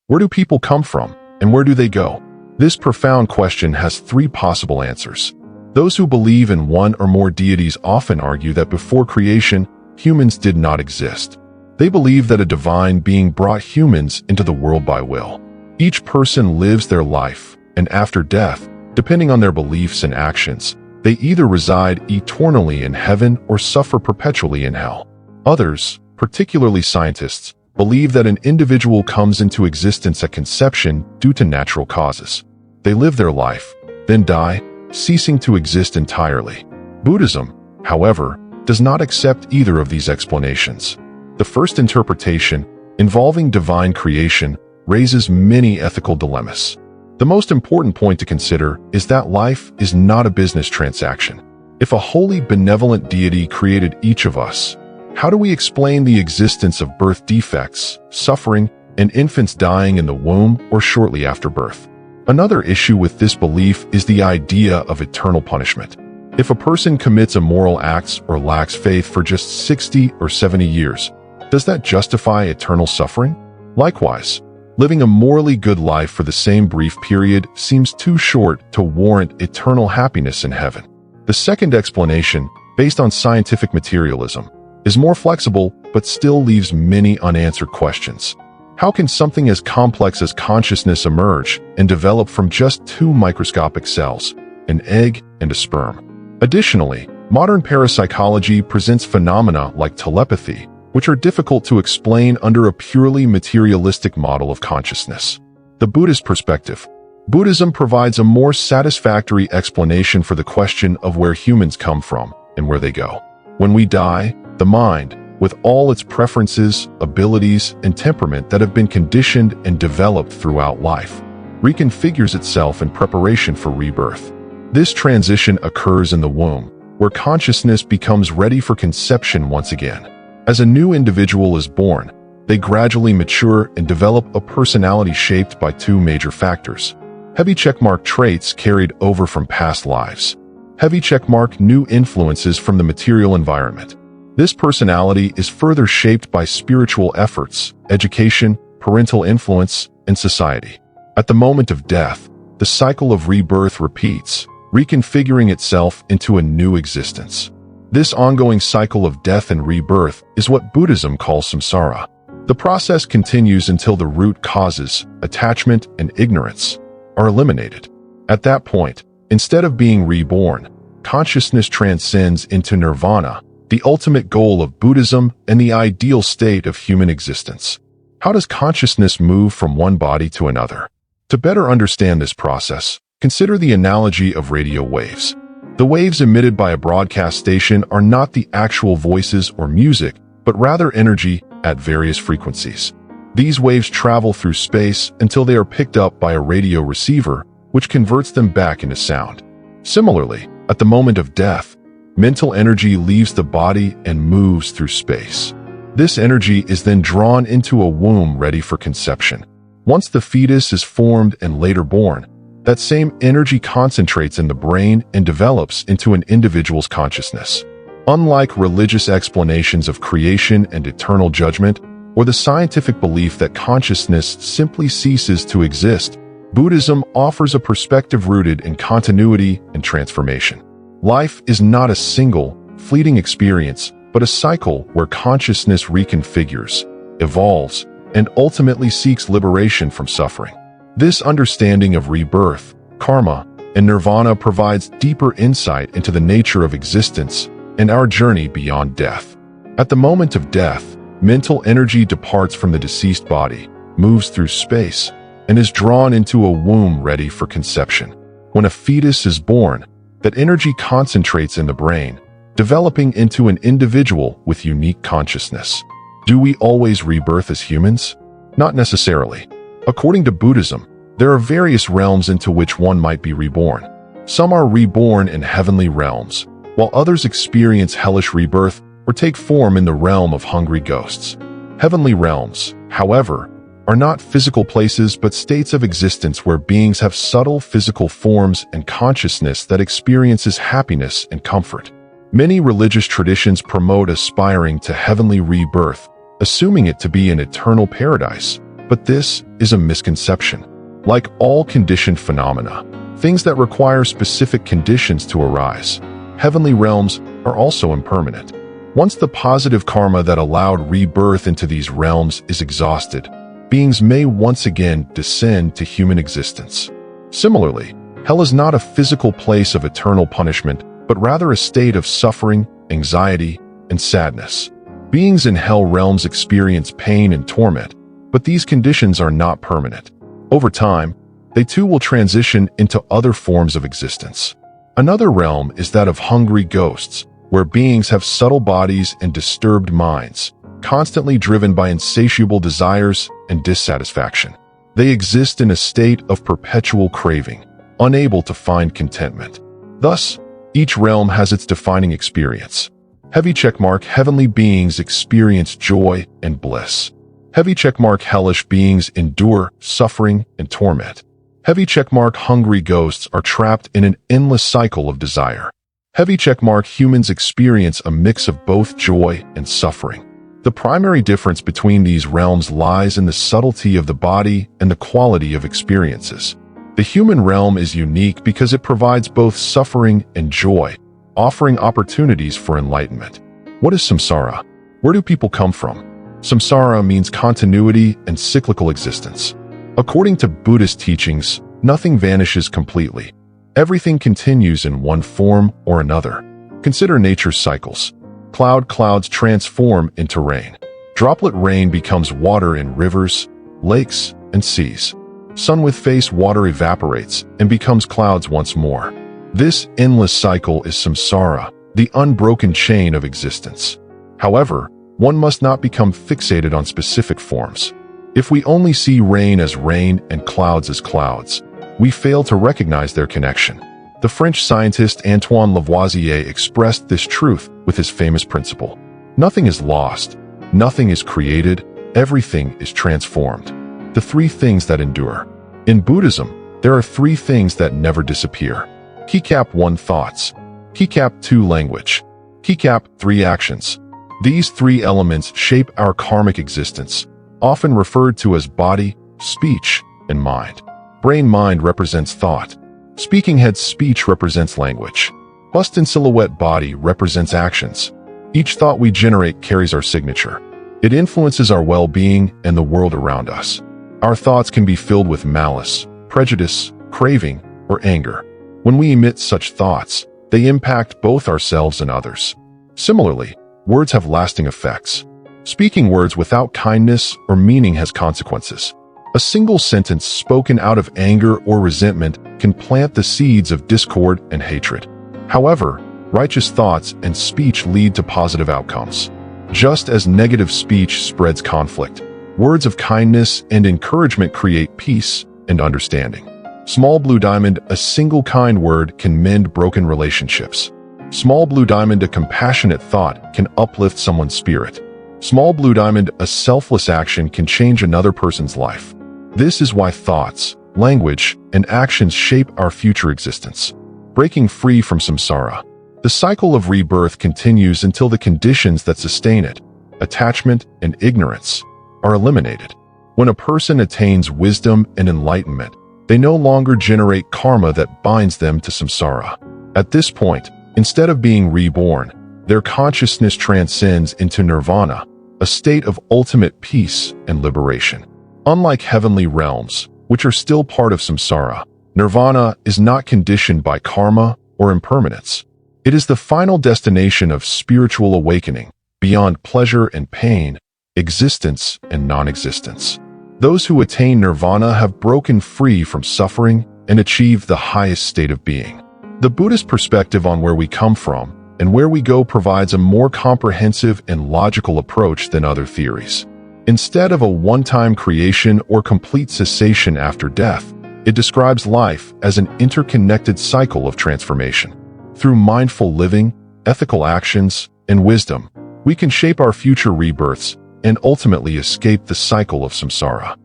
Where do people come from, and where do they go? This profound question has three possible answers. Those who believe in one or more deities often argue that before creation, humans did not exist. They believe that a divine being brought humans into the world by will. Each person lives their life, and after death, depending on their beliefs and actions, they either reside eternally in heaven or suffer perpetually in hell. Others, particularly scientists, believe that an individual comes into existence at conception due to natural causes. They live their life, then die, ceasing to exist entirely. Buddhism, however, does not accept either of these explanations. The first interpretation, involving divine creation, raises many ethical dilemmas. The most important point to consider is that life is not a business transaction. If a wholly benevolent deity created each of us, how do we explain the existence of birth defects, suffering, and infants dying in the womb or shortly after birth? Another issue with this belief is the idea of eternal punishment. If a person commits immoral acts or lacks faith for just 60 or 70 years, does that justify eternal suffering? Likewise, living a morally good life for the same brief period seems too short to warrant eternal happiness in heaven. The second explanation, based on scientific materialism, is more flexible but still leaves many unanswered questions. How can something as complex as consciousness emerge and develop from just two microscopic cells, an egg and a sperm? Additionally, modern parapsychology presents phenomena like telepathy, which are difficult to explain under a purely materialistic model of consciousness. The Buddhist perspective. Buddhism provides a more satisfactory explanation for the question of where humans come from and where they go. When we die, the mind, with all its preferences, abilities, and temperament that have been conditioned and developed throughout life, reconfigures itself in preparation for rebirth. This transition occurs in the womb, where consciousness becomes ready for conception once again. As a new individual is born, they gradually mature and develop a personality shaped by two major factors: heavy checkmark traits carried over from past lives, heavy checkmark new influences from the material environment. This personality is further shaped by spiritual efforts, education, parental influence, and society. At the moment of death, the cycle of rebirth repeats, reconfiguring itself into a new existence. This ongoing cycle of death and rebirth is what Buddhism calls samsara. The process continues until the root causes, attachment and ignorance, are eliminated. At that point, instead of being reborn, consciousness transcends into nirvana, the ultimate goal of Buddhism and the ideal state of human existence. How does consciousness move from one body to another? To better understand this process, consider the analogy of radio waves. The waves emitted by a broadcast station are not the actual voices or music, but rather energy at various frequencies. These waves travel through space until they are picked up by a radio receiver, which converts them back into sound. Similarly, at the moment of death, mental energy leaves the body and moves through space. This energy is then drawn into a womb ready for conception. Once the fetus is formed and later born, that same energy concentrates in the brain and develops into an individual's consciousness. Unlike religious explanations of creation and eternal judgment, or the scientific belief that consciousness simply ceases to exist, Buddhism offers a perspective rooted in continuity and transformation. Life is not a single, fleeting experience, but a cycle where consciousness reconfigures, evolves, and ultimately seeks liberation from suffering. This understanding of rebirth, karma, and nirvana provides deeper insight into the nature of existence and our journey beyond death. At the moment of death, mental energy departs from the deceased body, moves through space, and is drawn into a womb ready for conception. When a fetus is born, that energy concentrates in the brain, developing into an individual with unique consciousness. Do we always rebirth as humans? Not necessarily. According to Buddhism, there are various realms into which one might be reborn. Some are reborn in heavenly realms, while others experience hellish rebirth or take form in the realm of hungry ghosts. Heavenly realms, however, are not physical places but states of existence where beings have subtle physical forms and consciousness that experiences happiness and comfort. Many religious traditions promote aspiring to heavenly rebirth, assuming it to be an eternal paradise, But this is a misconception. Like all conditioned phenomena, things that require specific conditions to arise, heavenly realms are also impermanent. Once the positive karma that allowed rebirth into these realms is exhausted, beings may once again descend to human existence. Similarly, hell is not a physical place of eternal punishment, but rather a state of suffering, anxiety, and sadness. Beings in hell realms experience pain and torment, but these conditions are not permanent. Over time, they too will transition into other forms of existence. Another realm is that of hungry ghosts, where beings have subtle bodies and disturbed minds, constantly driven by insatiable desires and dissatisfaction. They exist in a state of perpetual craving, unable to find contentment. Thus, each realm has its defining experience. Heavy checkmark heavenly beings experience joy and bliss. Heavy checkmark hellish beings endure suffering and torment. Heavy checkmark hungry ghosts are trapped in an endless cycle of desire. Heavy checkmark humans experience a mix of both joy and suffering. The primary difference between these realms lies in the subtlety of the body and the quality of experiences. The human realm is unique because it provides both suffering and joy, offering opportunities for enlightenment. What is samsara? Where do people come from? Samsara means continuity and cyclical existence. According to Buddhist teachings, nothing vanishes completely. Everything continues in one form or another. Consider nature's cycles. Clouds transform into rain. Droplet rain becomes water in rivers, lakes, and seas. Sun with face water evaporates and becomes clouds once more. This endless cycle is samsara, the unbroken chain of existence. However, one must not become fixated on specific forms. If we only see rain as rain and clouds as clouds, we fail to recognize their connection. The French scientist Antoine Lavoisier expressed this truth with his famous principle. Nothing is lost, nothing is created, everything is transformed. The three things that endure. In Buddhism, there are three things that never disappear. Keycap 1 thoughts. Keycap 2 language. Keycap 3 actions. These three elements shape our karmic existence, often referred to as body, speech, and mind. Brain-mind represents thought. Speaking head speech represents language. Bust and silhouette body represents actions. Each thought we generate carries our signature. It influences our well-being and the world around us. Our thoughts can be filled with malice, prejudice, craving, or anger. When we emit such thoughts, they impact both ourselves and others. Similarly, words have lasting effects. Speaking words without kindness or meaning has consequences. A single sentence spoken out of anger or resentment can plant the seeds of discord and hatred. However, righteous thoughts and speech lead to positive outcomes. Just as negative speech spreads conflict, words of kindness and encouragement create peace and understanding. Small blue diamond, a single kind word can mend broken relationships. Small blue diamond, a compassionate thought can uplift someone's spirit. Small blue diamond, a selfless action can change another person's life. This is why thoughts, language, and actions shape our future existence. Breaking free from samsara. The cycle of rebirth continues until the conditions that sustain it, attachment and ignorance, are eliminated. When a person attains wisdom and enlightenment, they no longer generate karma that binds them to samsara. At this point, instead of being reborn, their consciousness transcends into nirvana, a state of ultimate peace and liberation. Unlike heavenly realms, which are still part of samsara, nirvana is not conditioned by karma or impermanence. It is the final destination of spiritual awakening, beyond pleasure and pain, existence and non-existence. Those who attain nirvana have broken free from suffering and achieved the highest state of being. The Buddhist perspective on where we come from and where we go provides a more comprehensive and logical approach than other theories. Instead of a one-time creation or complete cessation after death, it describes life as an interconnected cycle of transformation. Through mindful living, ethical actions, and wisdom, we can shape our future rebirths and ultimately escape the cycle of samsara.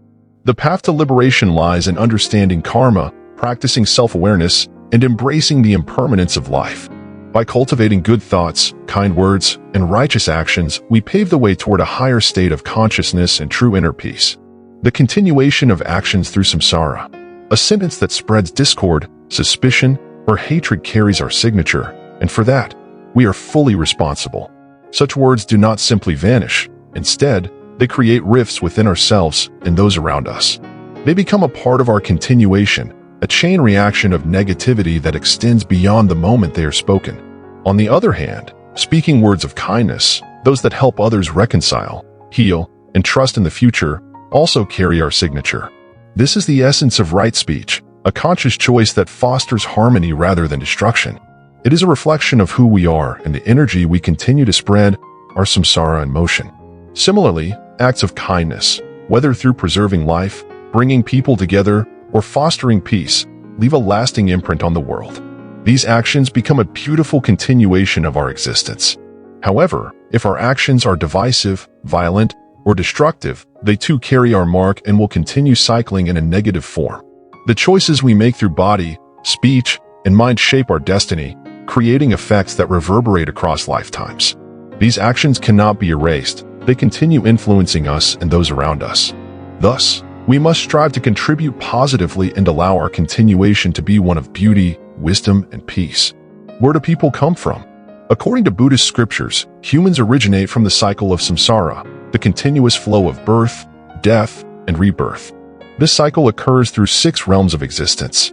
The path to liberation lies in understanding karma, practicing self-awareness, and embracing the impermanence of life. By cultivating good thoughts, kind words, and righteous actions, we pave the way toward a higher state of consciousness and true inner peace. The continuation of actions through samsara. A sentence that spreads discord, suspicion, or hatred carries our signature, and for that, we are fully responsible. Such words do not simply vanish. Instead, they create rifts within ourselves and those around us. They become a part of our continuation, a chain reaction of negativity that extends beyond the moment they are spoken. On the other hand, speaking words of kindness, those that help others reconcile, heal, and trust in the future, also carry our signature. This is the essence of right speech, a conscious choice that fosters harmony rather than destruction. It is a reflection of who we are and the energy we continue to spread, our samsara in motion. Similarly, acts of kindness, whether through preserving life, bringing people together, or fostering peace, leave a lasting imprint on the world. These actions become a beautiful continuation of our existence. However, if our actions are divisive, violent, or destructive, they too carry our mark and will continue cycling in a negative form. The choices we make through body, speech, and mind shape our destiny, creating effects that reverberate across lifetimes. These actions cannot be erased. They continue influencing us and those around us. Thus, we must strive to contribute positively and allow our continuation to be one of beauty, wisdom, and peace. Where do people come from? According to Buddhist scriptures, humans originate from the cycle of samsara, the continuous flow of birth, death, and rebirth. This cycle occurs through 6 realms of existence.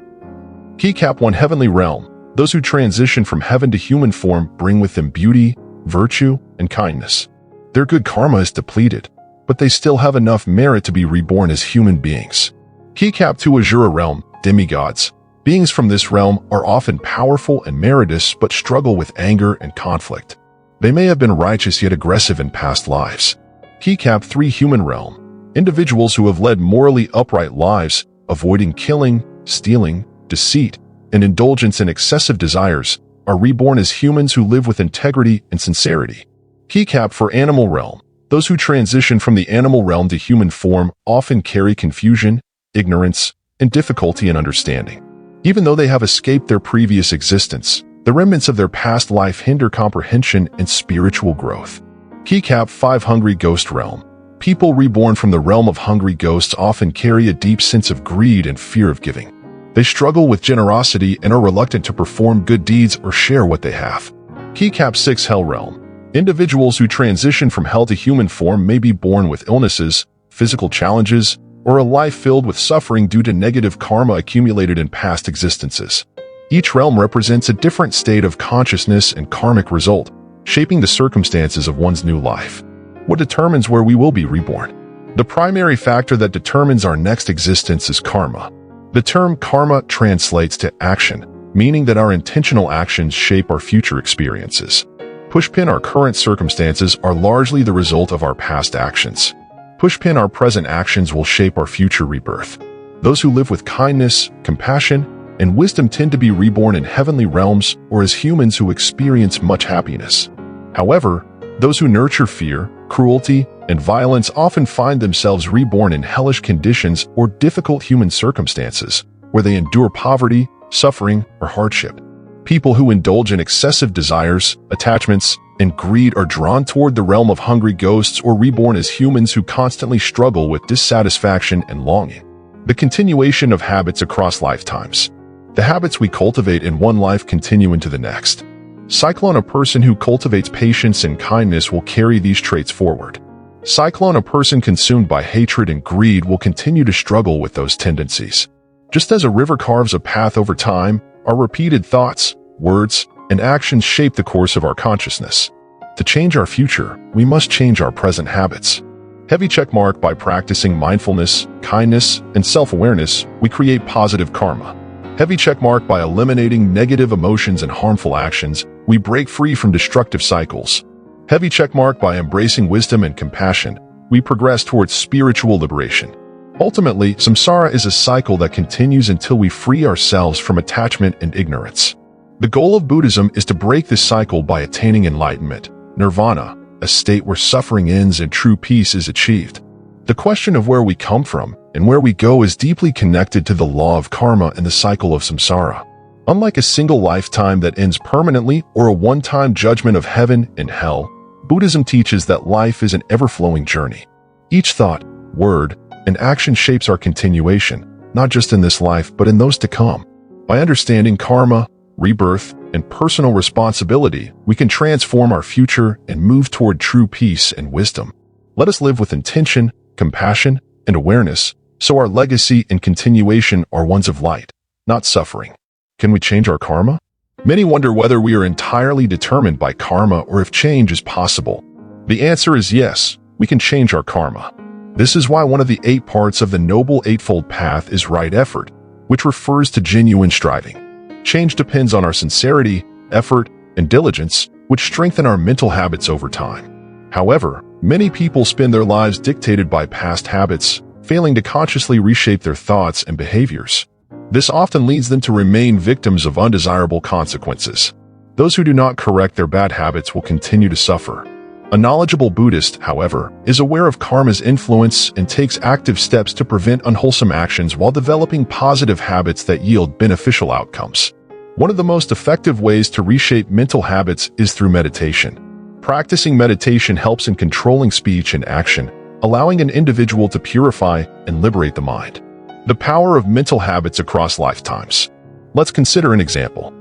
Keycap 1 Heavenly Realm. Those who transition from heaven to human form bring with them beauty, virtue, and kindness. Their good karma is depleted, but they still have enough merit to be reborn as human beings. Keycap 2 Azura Realm. Demigods. Beings from this realm are often powerful and meritorious but struggle with anger and conflict. They may have been righteous yet aggressive in past lives. Keycap 3 Human Realm. Individuals who have led morally upright lives, avoiding killing, stealing, deceit, and indulgence in excessive desires, are reborn as humans who live with integrity and sincerity. Keycap 4 Animal Realm. Those who transition from the animal realm to human form often carry confusion, ignorance, and difficulty in understanding. Even though they have escaped their previous existence, the remnants of their past life hinder comprehension and spiritual growth. Keycap 5 Hungry Ghost Realm. People reborn from the realm of hungry ghosts often carry a deep sense of greed and fear of giving. They struggle with generosity and are reluctant to perform good deeds or share what they have. Keycap 6 Hell Realm. Individuals who transition from hell to human form may be born with illnesses, physical challenges, or a life filled with suffering due to negative karma accumulated in past existences. Each realm represents a different state of consciousness and karmic result, shaping the circumstances of one's new life. What determines where we will be reborn? The primary factor that determines our next existence is karma. The term karma translates to action, meaning that our intentional actions shape our future experiences. Pushpin our current circumstances are largely the result of our past actions. Pushpin our present actions will shape our future rebirth. Those who live with kindness, compassion, and wisdom tend to be reborn in heavenly realms or as humans who experience much happiness. However, those who nurture fear, cruelty, and violence often find themselves reborn in hellish conditions or difficult human circumstances, where they endure poverty, suffering, or hardship. People who indulge in excessive desires, attachments, and greed are drawn toward the realm of hungry ghosts or reborn as humans who constantly struggle with dissatisfaction and longing. The continuation of habits across lifetimes. The habits we cultivate in one life continue into the next. Cyclone: a person who cultivates patience and kindness will carry these traits forward. Cyclone: a person consumed by hatred and greed will continue to struggle with those tendencies. Just as a river carves a path over time, our repeated thoughts, words, and actions shape the course of our consciousness. To change our future, we must change our present habits. Heavy checkmark: by practicing mindfulness, kindness, and self-awareness, we create positive karma. Heavy checkmark: by eliminating negative emotions and harmful actions, we break free from destructive cycles. Heavy checkmark: by embracing wisdom and compassion, we progress towards spiritual liberation. Ultimately, samsara is a cycle that continues until we free ourselves from attachment and ignorance. The goal of Buddhism is to break this cycle by attaining enlightenment, nirvana, a state where suffering ends and true peace is achieved. The question of where we come from and where we go is deeply connected to the law of karma and the cycle of samsara. Unlike a single lifetime that ends permanently or a one-time judgment of heaven and hell, Buddhism teaches that life is an ever-flowing journey. Each thought, word, and action shapes our continuation, not just in this life, but in those to come. By understanding karma, rebirth, and personal responsibility, we can transform our future and move toward true peace and wisdom. Let us live with intention, compassion, and awareness, so our legacy and continuation are ones of light, not suffering. Can we change our karma? Many wonder whether we are entirely determined by karma or if change is possible. The answer is yes, we can change our karma. This is why one of the 8 parts of the Noble Eightfold Path is right effort, which refers to genuine striving. Change depends on our sincerity, effort, and diligence, which strengthen our mental habits over time. However, many people spend their lives dictated by past habits, failing to consciously reshape their thoughts and behaviors. This often leads them to remain victims of undesirable consequences. Those who do not correct their bad habits will continue to suffer. A knowledgeable Buddhist, however, is aware of karma's influence and takes active steps to prevent unwholesome actions while developing positive habits that yield beneficial outcomes. One of the most effective ways to reshape mental habits is through meditation. Practicing meditation helps in controlling speech and action, allowing an individual to purify and liberate the mind. The power of mental habits across lifetimes. Let's consider an example.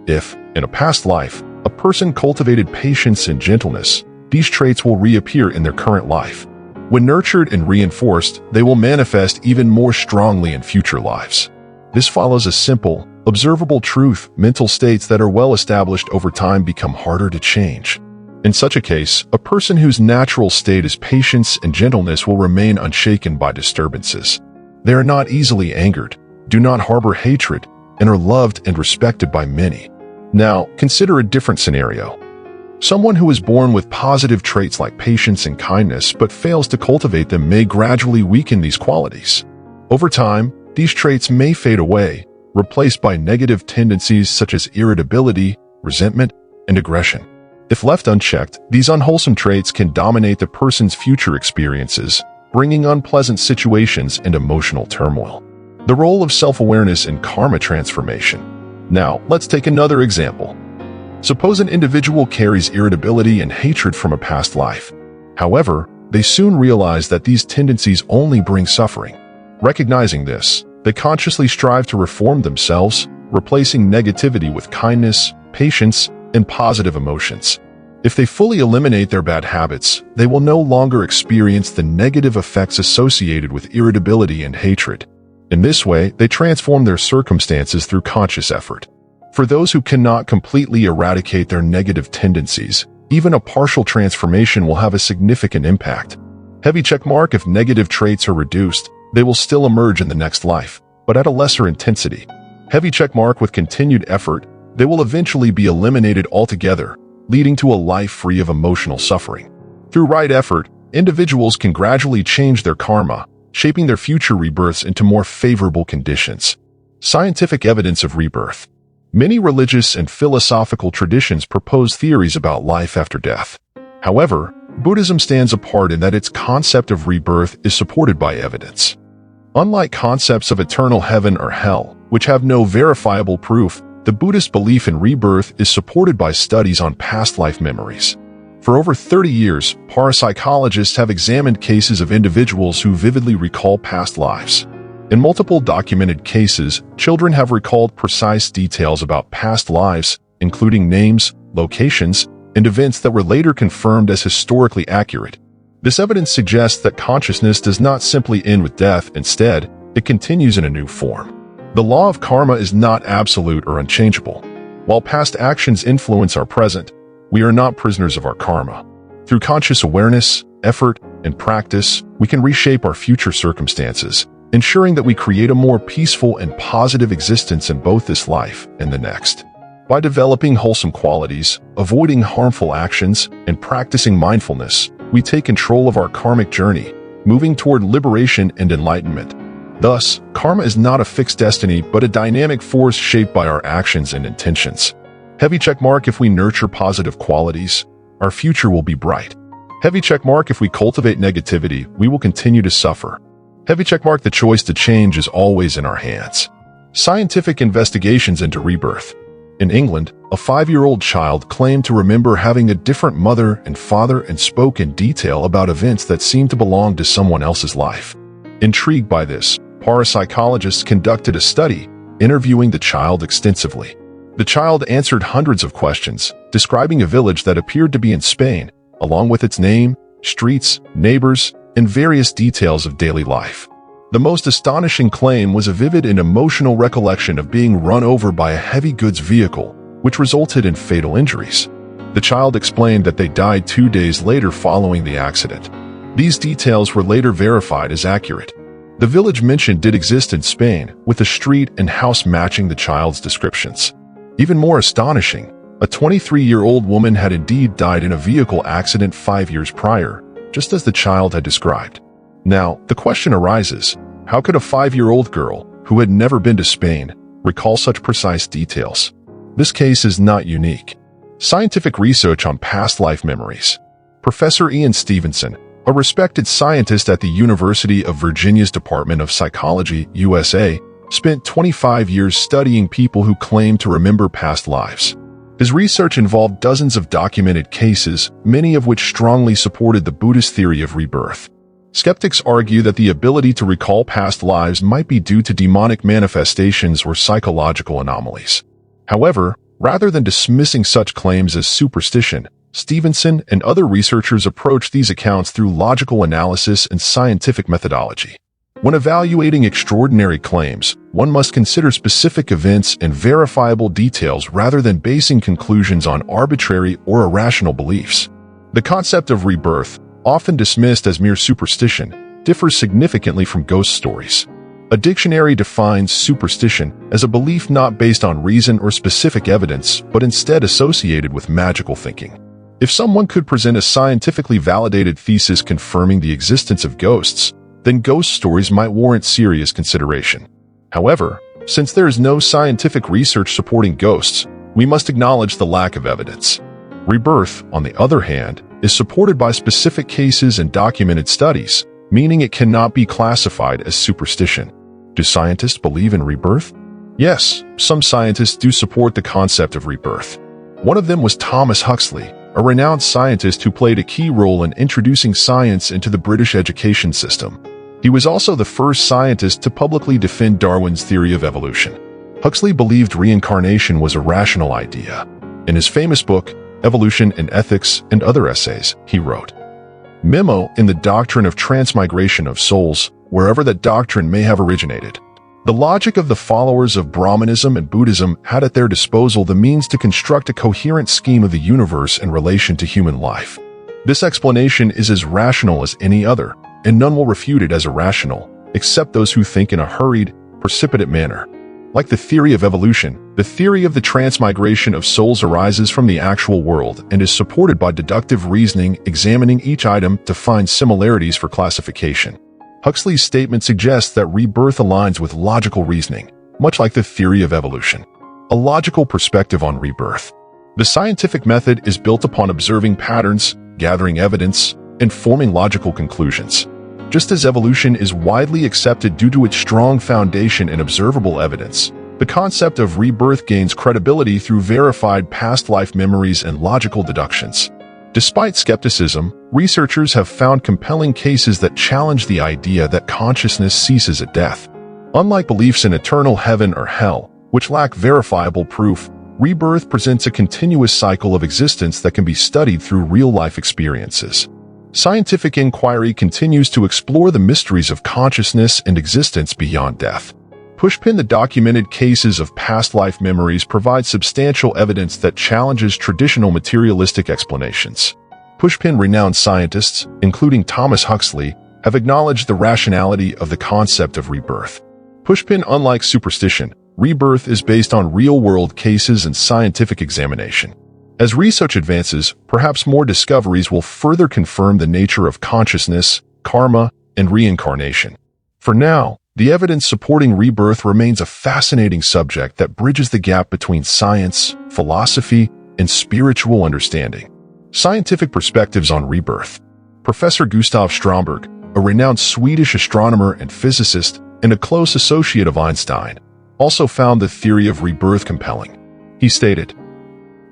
If, in a past life, a person cultivated patience and gentleness, these traits will reappear in their current life. When nurtured and reinforced, they will manifest even more strongly in future lives. This follows a simple, observable truth: mental states that are well established over time become harder to change. In such a case, a person whose natural state is patience and gentleness will remain unshaken by disturbances. They are not easily angered, do not harbor hatred, and are loved and respected by many. Now, consider a different scenario. Someone who is born with positive traits like patience and kindness but fails to cultivate them may gradually weaken these qualities. Over time, these traits may fade away, replaced by negative tendencies such as irritability, resentment, and aggression. If left unchecked, these unwholesome traits can dominate the person's future experiences, bringing unpleasant situations and emotional turmoil. The role of self-awareness in karma transformation. Now, let's take another example. Suppose an individual carries irritability and hatred from a past life. However, they soon realize that these tendencies only bring suffering. Recognizing this, they consciously strive to reform themselves, replacing negativity with kindness, patience, and positive emotions. If they fully eliminate their bad habits, they will no longer experience the negative effects associated with irritability and hatred. In this way, they transform their circumstances through conscious effort. For those who cannot completely eradicate their negative tendencies, even a partial transformation will have a significant impact. Heavy checkmark: if negative traits are reduced, they will still emerge in the next life, but at a lesser intensity. Heavy checkmark: with continued effort, they will eventually be eliminated altogether, leading to a life free of emotional suffering. Through right effort, individuals can gradually change their karma, shaping their future rebirths into more favorable conditions. Scientific evidence of rebirth. Many religious and philosophical traditions propose theories about life after death. However, Buddhism stands apart in that its concept of rebirth is supported by evidence. Unlike concepts of eternal heaven or hell, which have no verifiable proof, the Buddhist belief in rebirth is supported by studies on past life memories. For over 30 years, parapsychologists have examined cases of individuals who vividly recall past lives. In multiple documented cases, children have recalled precise details about past lives, including names, locations, and events that were later confirmed as historically accurate. This evidence suggests that consciousness does not simply end with death; instead, it continues in a new form. The law of karma is not absolute or unchangeable. While past actions influence our present, we are not prisoners of our karma. Through conscious awareness, effort, and practice, we can reshape our future circumstances, ensuring that we create a more peaceful and positive existence in both this life and the next. By developing wholesome qualities, avoiding harmful actions, and practicing mindfulness, we take control of our karmic journey, moving toward liberation and enlightenment. Thus, karma is not a fixed destiny, but a dynamic force shaped by our actions and intentions. Heavy checkmark: if we nurture positive qualities, our future will be bright. Heavy checkmark: if we cultivate negativity, we will continue to suffer. Heavy checkmark: the choice to change is always in our hands. Scientific investigations into rebirth. In England, a 5-year-old child claimed to remember having a different mother and father and spoke in detail about events that seemed to belong to someone else's life. Intrigued by this, parapsychologists conducted a study, interviewing the child extensively. The child answered hundreds of questions, describing a village that appeared to be in Spain, along with its name, streets, neighbors, and various details of daily life. The most astonishing claim was a vivid and emotional recollection of being run over by a heavy goods vehicle, which resulted in fatal injuries. The child explained that they died 2 days later following the accident. These details were later verified as accurate. The village mentioned did exist in Spain, with a street and house matching the child's descriptions. Even more astonishing, a 23-year-old woman had indeed died in a vehicle accident 5 years prior, just as the child had described. Now, the question arises, how could a 5-year-old girl, who had never been to Spain, recall such precise details? This case is not unique. Scientific research on past life memories. Professor Ian Stevenson, a respected scientist at the University of Virginia's Department of Psychology, USA, spent 25 years studying people who claim to remember past lives. His research involved dozens of documented cases, many of which strongly supported the Buddhist theory of rebirth. Skeptics argue that the ability to recall past lives might be due to demonic manifestations or psychological anomalies. However, rather than dismissing such claims as superstition, Stevenson and other researchers approach these accounts through logical analysis and scientific methodology. When evaluating extraordinary claims, one must consider specific events and verifiable details rather than basing conclusions on arbitrary or irrational beliefs. The concept of rebirth, often dismissed as mere superstition, differs significantly from ghost stories. A dictionary defines superstition as a belief not based on reason or specific evidence, but instead associated with magical thinking. If someone could present a scientifically validated thesis confirming the existence of ghosts, then ghost stories might warrant serious consideration. However, since there is no scientific research supporting ghosts, we must acknowledge the lack of evidence. Rebirth, on the other hand, is supported by specific cases and documented studies, meaning it cannot be classified as superstition. Do scientists believe in rebirth? Yes, some scientists do support the concept of rebirth. One of them was Thomas Huxley, a renowned scientist who played a key role in introducing science into the British education system. He was also the first scientist to publicly defend Darwin's theory of evolution. Huxley believed reincarnation was a rational idea. In his famous book, Evolution and Ethics and Other Essays, he wrote, "Memo in the doctrine of transmigration of souls, wherever that doctrine may have originated. The logic of the followers of Brahmanism and Buddhism had at their disposal the means to construct a coherent scheme of the universe in relation to human life. This explanation is as rational as any other, and none will refute it as irrational, except those who think in a hurried, precipitate manner. Like the theory of evolution, the theory of the transmigration of souls arises from the actual world and is supported by deductive reasoning, examining each item to find similarities for classification." Huxley's statement suggests that rebirth aligns with logical reasoning, much like the theory of evolution. A logical perspective on rebirth. The scientific method is built upon observing patterns, gathering evidence, and forming logical conclusions. Just as evolution is widely accepted due to its strong foundation in observable evidence, the concept of rebirth gains credibility through verified past life memories and logical deductions. Despite skepticism, researchers have found compelling cases that challenge the idea that consciousness ceases at death. Unlike beliefs in eternal heaven or hell, which lack verifiable proof, rebirth presents a continuous cycle of existence that can be studied through real-life experiences. Scientific inquiry continues to explore the mysteries of consciousness and existence beyond death. Pushpin, the documented cases of past life memories, provide substantial evidence that challenges traditional materialistic explanations. Pushpin renowned scientists, including Thomas Huxley, have acknowledged the rationality of the concept of rebirth. Pushpin, unlike superstition, rebirth is based on real-world cases and scientific examination. As research advances, perhaps more discoveries will further confirm the nature of consciousness, karma, and reincarnation. For now, the evidence supporting rebirth remains a fascinating subject that bridges the gap between science, philosophy, and spiritual understanding. Scientific perspectives on rebirth. Professor Gustaf Stromberg, a renowned Swedish astronomer and physicist and a close associate of Einstein, also found the theory of rebirth compelling. He stated,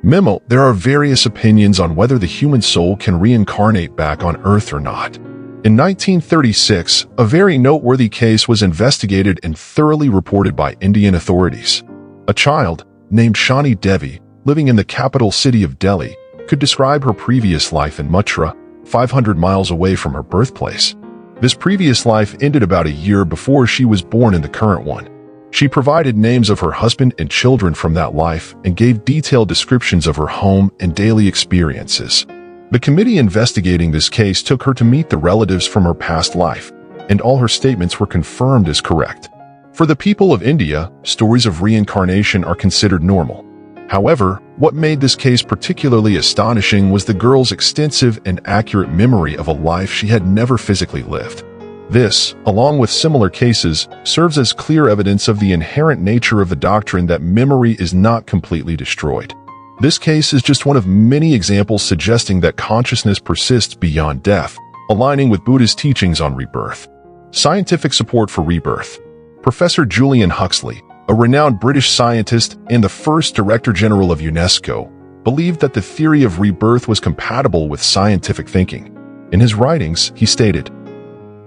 "Memo, there are various opinions on whether the human soul can reincarnate back on Earth or not. In 1936, a very noteworthy case was investigated and thoroughly reported by Indian authorities. A child, named Shani Devi, living in the capital city of Delhi, could describe her previous life in Mathura, 500 miles away from her birthplace. This previous life ended about a year before she was born in the current one. She provided names of her husband and children from that life and gave detailed descriptions of her home and daily experiences. The committee investigating this case took her to meet the relatives from her past life, and all her statements were confirmed as correct. For the people of India, stories of reincarnation are considered normal. However, what made this case particularly astonishing was the girl's extensive and accurate memory of a life she had never physically lived. This, along with similar cases, serves as clear evidence of the inherent nature of the doctrine that memory is not completely destroyed. This case is just one of many examples suggesting that consciousness persists beyond death, aligning with Buddhist teachings on rebirth. Scientific support for rebirth. Professor Julian Huxley, a renowned British scientist and the first Director General of UNESCO, believed that the theory of rebirth was compatible with scientific thinking. In his writings, he stated,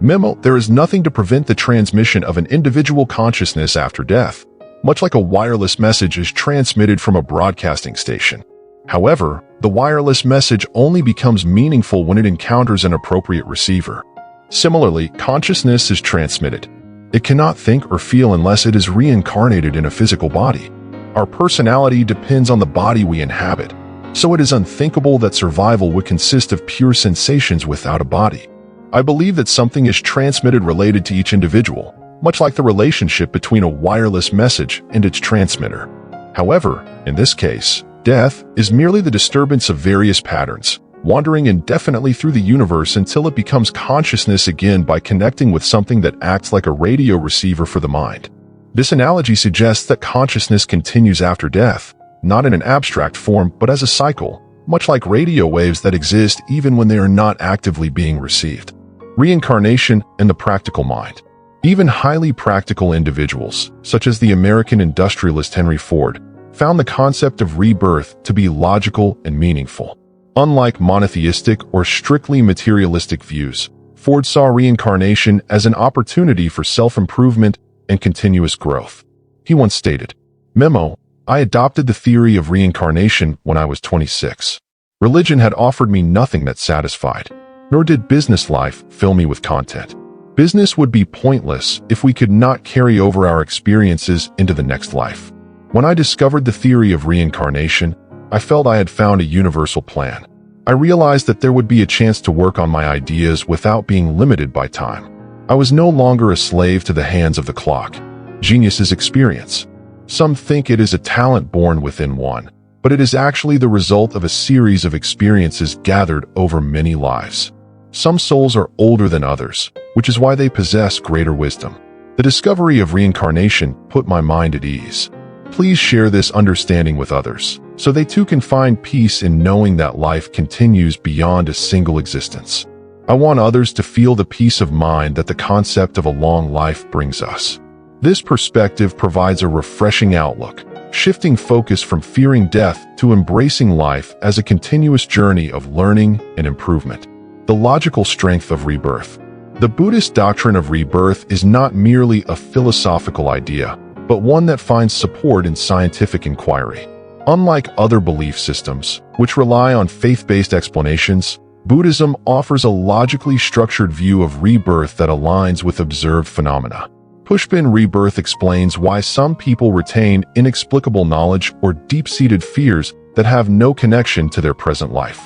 "Memo, there is nothing to prevent the transmission of an individual consciousness after death, much like a wireless message is transmitted from a broadcasting station. However, the wireless message only becomes meaningful when it encounters an appropriate receiver. Similarly, consciousness is transmitted. It cannot think or feel unless it is reincarnated in a physical body. Our personality depends on the body we inhabit, so it is unthinkable that survival would consist of pure sensations without a body. I believe that something is transmitted related to each individual, much like the relationship between a wireless message and its transmitter. However, in this case, death is merely the disturbance of various patterns, wandering indefinitely through the universe until it becomes consciousness again by connecting with something that acts like a radio receiver for the mind. This analogy suggests that consciousness continues after death, not in an abstract form but as a cycle, much like radio waves that exist even when they are not actively being received. Reincarnation and the practical mind. Even highly practical individuals, such as the American industrialist Henry Ford, found the concept of rebirth to be logical and meaningful. Unlike monotheistic or strictly materialistic views, Ford saw reincarnation as an opportunity for self-improvement and continuous growth. He once stated, "Memo, I adopted the theory of reincarnation when I was 26. Religion had offered me nothing that satisfied, nor did business life fill me with content. Business would be pointless if we could not carry over our experiences into the next life. When I discovered the theory of reincarnation, I felt I had found a universal plan. I realized that there would be a chance to work on my ideas without being limited by time. I was no longer a slave to the hands of the clock." Genius's experience. Some think it is a talent born within one, but it is actually the result of a series of experiences gathered over many lives. Some souls are older than others, which is why they possess greater wisdom. The discovery of reincarnation put my mind at ease. Please share this understanding with others, so they too can find peace in knowing that life continues beyond a single existence. I want others to feel the peace of mind that the concept of a long life brings us. This perspective provides a refreshing outlook, shifting focus from fearing death to embracing life as a continuous journey of learning and improvement. The logical strength of rebirth. The Buddhist doctrine of rebirth is not merely a philosophical idea, but one that finds support in scientific inquiry. Unlike other belief systems, which rely on faith-based explanations, Buddhism offers a logically structured view of rebirth that aligns with observed phenomena. Pushpin Rebirth explains why some people retain inexplicable knowledge or deep-seated fears that have no connection to their present life.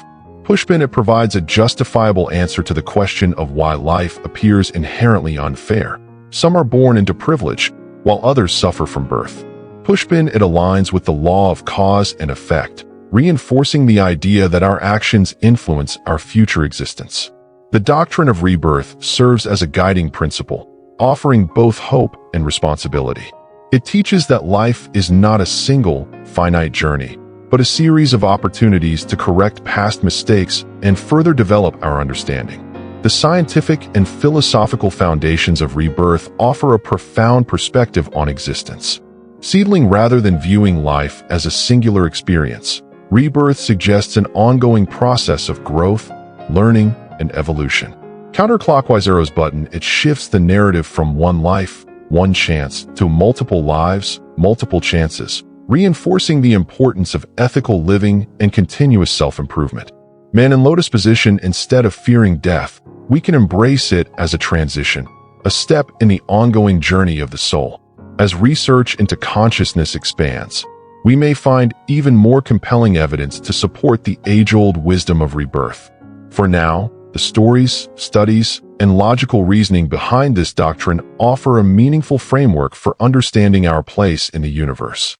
Pushpin it provides a justifiable answer to the question of why life appears inherently unfair. Some are born into privilege, while others suffer from birth. Pushpin it aligns with the law of cause and effect, reinforcing the idea that our actions influence our future existence. The doctrine of rebirth serves as a guiding principle, offering both hope and responsibility. It teaches that life is not a single, finite journey, but a series of opportunities to correct past mistakes and further develop our understanding. The scientific and philosophical foundations of rebirth offer a profound perspective on existence. Seedling rather than viewing life as a singular experience, rebirth suggests an ongoing process of growth, learning, and evolution. Counterclockwise arrows button, it shifts the narrative from one life, one chance, to multiple lives, multiple chances, reinforcing the importance of ethical living and continuous self-improvement. Man, in lotus position, instead of fearing death, we can embrace it as a transition, a step in the ongoing journey of the soul. As research into consciousness expands, we may find even more compelling evidence to support the age-old wisdom of rebirth. For now, the stories, studies, and logical reasoning behind this doctrine offer a meaningful framework for understanding our place in the universe.